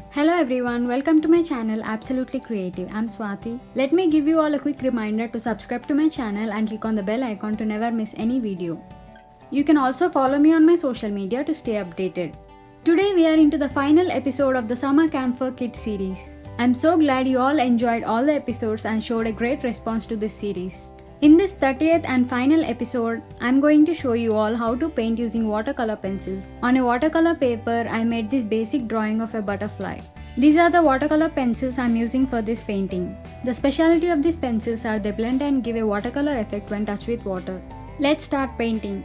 Hello everyone, welcome to my channel Absolutely Creative. I'm Swathi. Let me give you all a quick reminder to subscribe to my channel and click on the bell icon to never miss any video. You can also follow me on my social media to stay updated. Today we are into the final episode of the Summer Camp for Kids series. I'm so glad you all enjoyed all the episodes and showed a great response to this series. In this 30th and final episode, I'm going to show you all how to paint using watercolor pencils. On a watercolor paper, I made this basic drawing of a butterfly. These are the watercolor pencils I'm using for this painting. The specialty of these pencils are they blend and give a watercolor effect when touched with water. Let's start painting.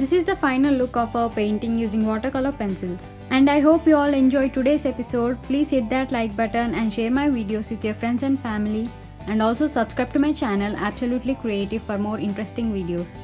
This is the final look of our painting using watercolor pencils. And I hope you all enjoyed today's episode. Please hit that like button and share my videos with your friends and family. And also subscribe to my channel Absolutely Creative for more interesting videos.